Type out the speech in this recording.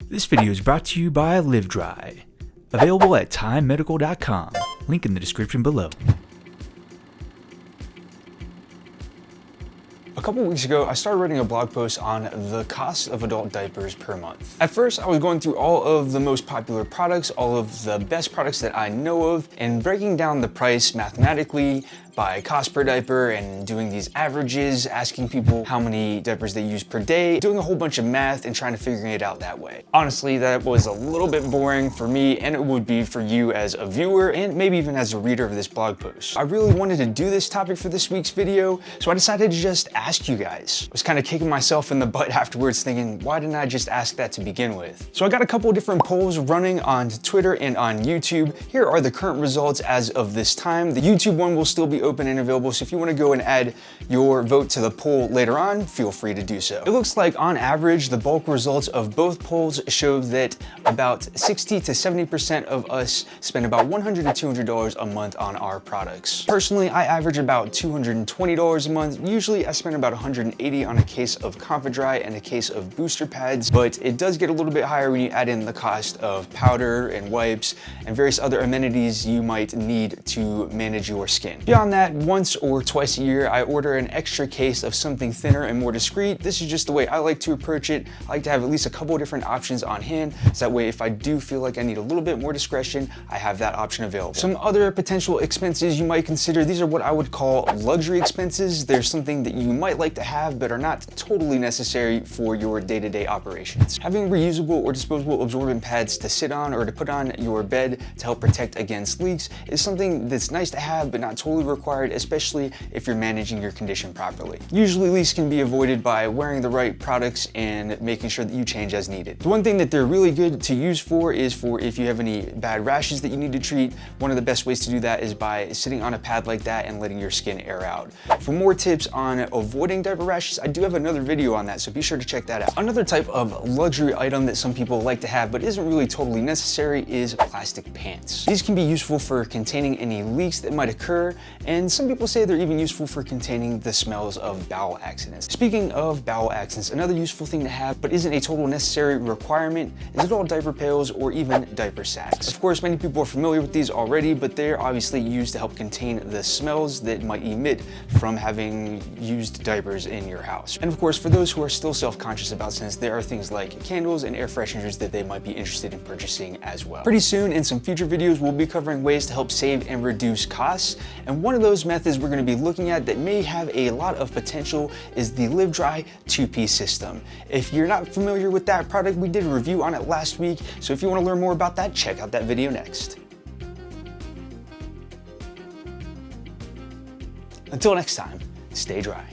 This video is brought to you by LivDry, available at timemedical.com, link in the description below. A couple weeks ago, I started writing a blog post on the cost of adult diapers per month. At first, I was going through all of the most popular products, all of the best products that I know of, and breaking down the price mathematically by cost per diaper and doing these averages, asking people how many diapers they use per day, doing a whole bunch of math and trying to figure it out that way. Honestly, that was a little bit boring for me, and it would be for you as a viewer and maybe even as a reader of this blog post. I really wanted to do this topic for this week's video, so I decided to just ask you guys. I was kind of kicking myself in the butt afterwards thinking, why didn't I just ask that to begin with? So I got a couple different polls running on Twitter and on YouTube. Here are the current results as of this time. The YouTube one will still be open and available, so if you want to go and add your vote to the poll later on, feel free to do so. It looks like on average, the bulk results of both polls show that about 60 to 70% of us spend about $100 to $200 a month on our products. Personally, I average about $220 a month. Usually I spend about $180 on a case of Confidry and a case of booster pads, but it does get a little bit higher when you add in the cost of powder and wipes and various other amenities you might need to manage your skin. Beyond that, once or twice a year, I order an extra case of something thinner and more discreet. This is just the way I like to approach it. I like to have at least a couple of different options on hand, so that way if I do feel like I need a little bit more discretion, I have that option available. Some other potential expenses you might consider, these are what I would call luxury expenses. They're something that you might like to have but are not totally necessary for your day-to-day operations. Having reusable or disposable absorbent pads to sit on or to put on your bed to help protect against leaks is something that's nice to have but not totally required, especially if you're managing your condition properly. Usually leaks can be avoided by wearing the right products and making sure that you change as needed. The one thing that they're really good to use for is for if you have any bad rashes that you need to treat. One of the best ways to do that is by sitting on a pad like that and letting your skin air out. For more tips on avoiding diaper rashes, I do have another video on that, so be sure to check that out. Another type of luxury item that some people like to have but isn't really totally necessary is plastic pants. These can be useful for containing any leaks that might occur, and some people say they're even useful for containing the smells of bowel accidents. Speaking of bowel accidents, another useful thing to have but isn't a total necessary requirement is adult diaper pails or even diaper sacks. Of course, many people are familiar with these already, but they're obviously used to help contain the smells that might emit from having used diapers in your house. And of course, for those who are still self-conscious about scents, there are things like candles and air fresheners that they might be interested in purchasing as well. Pretty soon in some future videos, we'll be covering ways to help save and reduce costs, and one of those methods we're going to be looking at that may have a lot of potential is the LivDry two-piece system. If you're not familiar with that product, we did a review on it last week, so if you want to learn more about that, check out that video next. Until next time, stay dry.